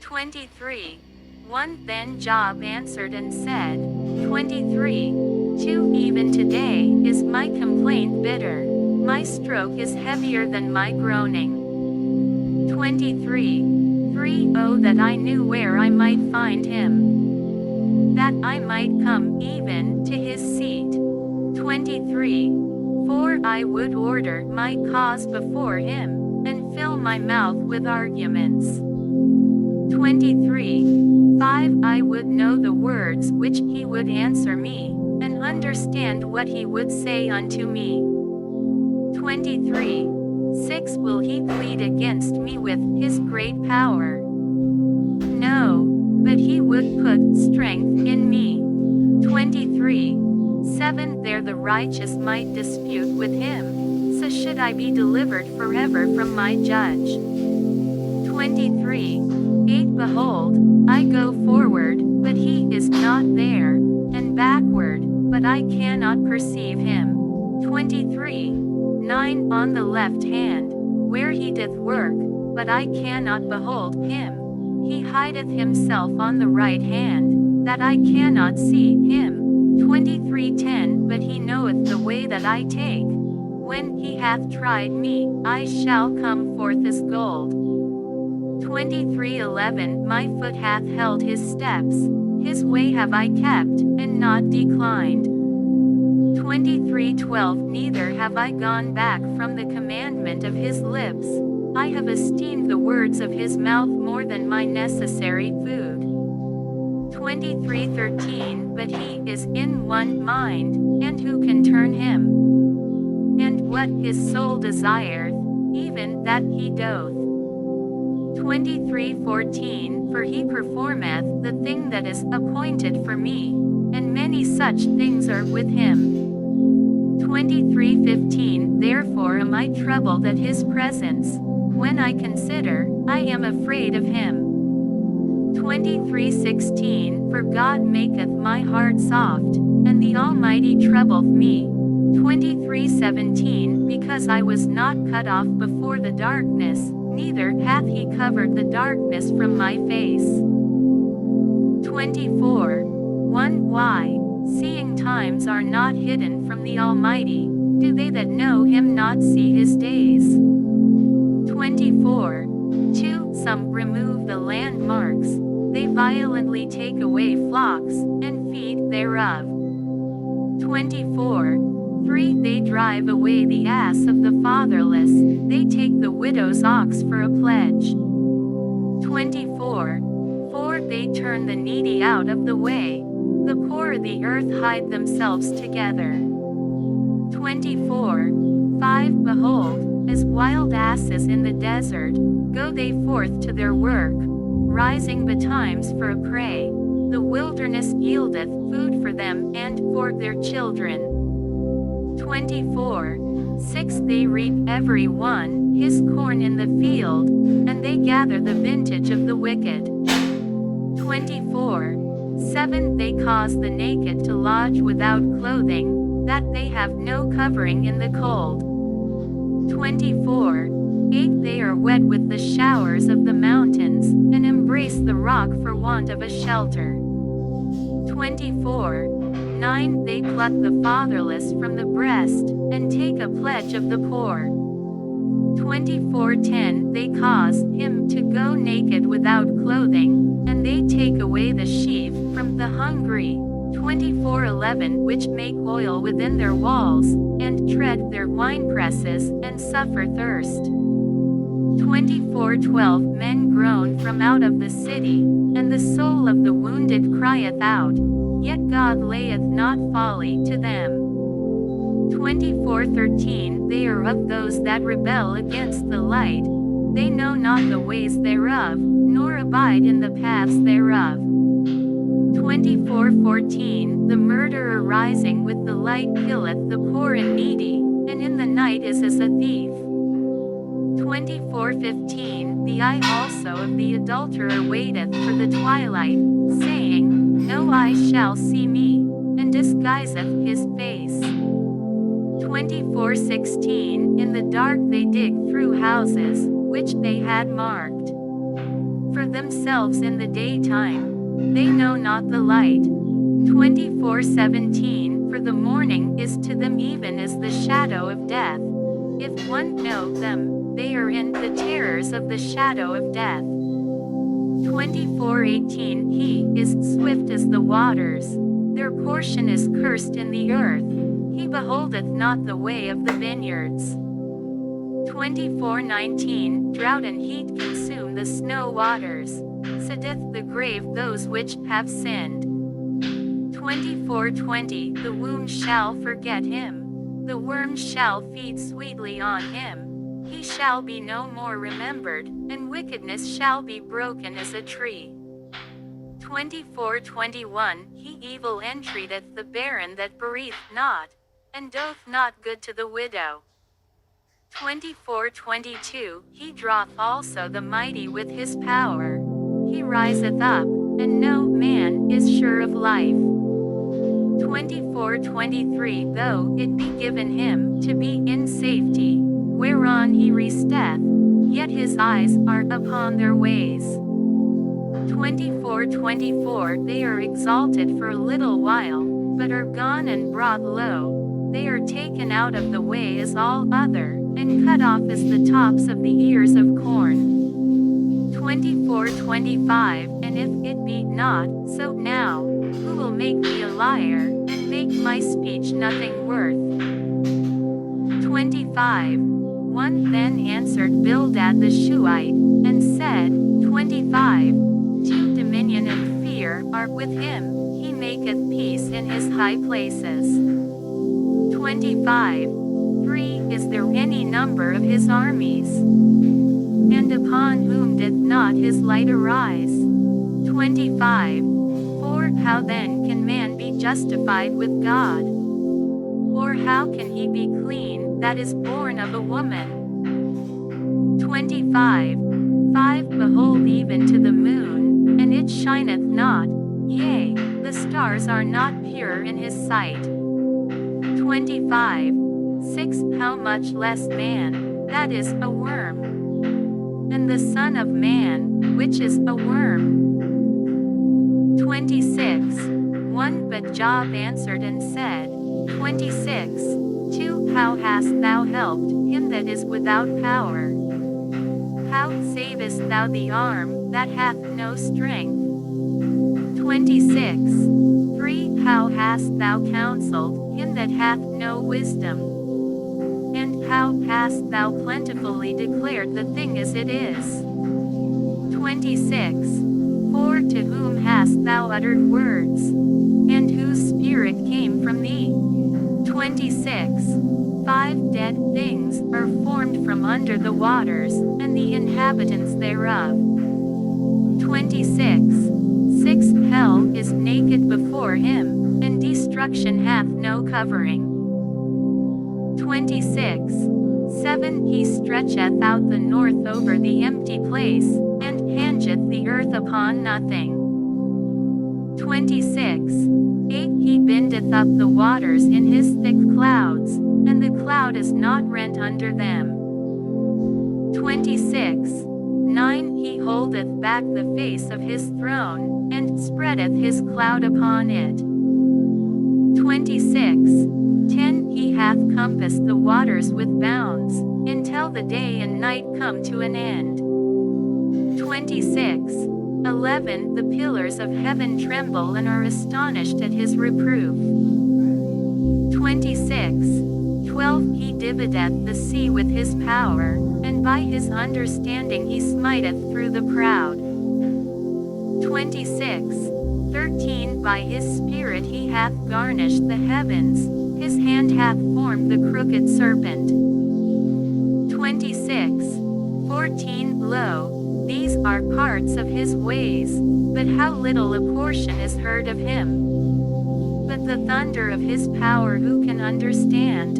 23. 1 Then Job answered and said, 23. 2 Even today is my complaint bitter, my stroke is heavier than my groaning. 23. 3 Oh that I knew where I might find him, that I might come even to his seat. 23. 4 I would order my cause before him, and fill my mouth with arguments. 23. 5 I would know the words which he would answer me, and understand what he would say unto me. 23. 6 Will he plead against me with his great power? No, but he would put strength in me. 23. 7 There the righteous might dispute with him, so should I be delivered forever from my judge. 23. 8 Behold, I go forward, but he is not there, and backward, but I cannot perceive him. 23. 9 On the left hand, where he doth work, but I cannot behold him. He hideth himself on the right hand, that I cannot see him. 23:10 But he knoweth the way that I take. When he hath tried me, I shall come forth as gold. 23:11 My foot hath held his steps, his way have I kept, and not declined. 23:12 Neither have I gone back from the commandment of his lips. I have esteemed the words of his mouth more than my necessary food. 23:13 But he is in one mind, and who can turn him? And what his soul desireth, even that he doth. 23:14 For he performeth the thing that is appointed for me, and many such things are with him. 23:15 Therefore am I troubled at his presence. When I consider, I am afraid of him. 23:16 For God maketh my heart soft, and the Almighty troubleth me. 23:17 Because I was not cut off before the darkness, neither hath he covered the darkness from my face. 24. 1 Why, seeing times are not hidden from the Almighty, do they that know him not see his days? 24. 2 Some remove the landmarks, they violently take away flocks, and feed thereof. 24. 3 They drive away the ass of the fatherless, they take the widow's ox for a pledge. 24. 4 They turn the needy out of the way, the poor of the earth hide themselves together. 24. 5 Behold, as wild asses in the desert, go they forth to their work, rising betimes for a prey. The wilderness yieldeth food for them and for their children. 24. 6 They reap every one his corn in the field, and they gather the vintage of the wicked. 24. 7 They cause the naked to lodge without clothing, that they have no covering in the cold. 24. 8 They are wet with the showers of the mountains, and embrace the rock for want of a shelter. 24. 9 They pluck the fatherless from the breast, and take a pledge of the poor. 24:10 They cause him to go naked without clothing, and they take away the sheaf from the hungry. 24:11 Which make oil within their walls, and tread their winepresses, and suffer thirst. 24:12 Men groan from out of the city, and the soul of the wounded crieth out, yet God layeth not folly to them. 24:13 They are of those that rebel against the light, they know not the ways thereof, nor abide in the paths thereof. 24:14 The murderer rising with the light killeth the poor and needy, and in the night is as a thief. 24:15 The eye also of the adulterer waiteth for the twilight, saying, No eye shall see me, and disguiseth his face. 24:16 In the dark they dig through houses, which they had marked. for themselves in the daytime, they know not the light. 24:17 For the morning is to them even as the shadow of death. If one know them, they are in the terrors of the shadow of death. 24:18 He is swift as the waters. Their portion is cursed in the earth. He beholdeth not the way of the vineyards. 24:19 Drought and heat consume the snow waters. Setteth the grave those which have sinned. 24:20 The womb shall forget him. The worm shall feed sweetly on him. He shall be no more remembered, and wickedness shall be broken as a tree. 24:21 He evil entreateth the barren that breathed not, and doth not good to the widow. 24:22 He draweth also the mighty with his power. He riseth up, and no man is sure of life. 24:23 Though it be given him to be in safety, whereon he resteth, yet his eyes are upon their ways. 24:24 They are exalted for a little while, but are gone and brought low. They are taken out of the way as all other, and cut off as the tops of the ears of corn. 24:25 And if it be not so now, who will make me a liar, and make my speech nothing worth? 25 One then answered Bildad the Shuhite, and said, 25 Two dominion and fear are with him, he maketh peace in his high places. 25 3 Is there any number of his armies? And upon whom did not his light arise? 25 4 How then can man be justified with God? Or how can he be clean, that is born of a woman? 25 5 Behold even to the moon, and it shineth not, yea, the stars are not pure in his sight. 25 6 How much less man, that is a worm? And the Son of Man, which is a worm? 26 1 But Job answered and said, 26 2 How hast thou helped him that is without power? How savest thou the arm that hath no strength? 26 3 How hast thou counseled him that hath no wisdom? And how hast thou plentifully declared the thing as it is? 26 4 To whom hast thou uttered words? And whose spirit came from thee? 26 5 Dead things are formed from under the waters, and the inhabitants thereof. 26 6 Hell is naked before him, and destruction hath no covering. 26 7 He stretcheth out the north over the empty place, and hangeth the earth upon nothing. 26 8 He bindeth up the waters in his thick clouds, and the cloud is not rent under them. 26 9 He holdeth back the face of his throne, and spreadeth his cloud upon it. 26 10 He hath compassed the waters with bounds, until the day and night come to an end. 26 11 The pillars of heaven tremble and are astonished at his reproof. 26 12 He divideth the sea with his power, and by his understanding he smiteth through the proud. 26 13 By his spirit he hath garnished the heavens, his hand hath formed the crooked serpent. 26 14 Lo, these are parts of his ways, but how little a portion is heard of him. But the thunder of his power who can understand?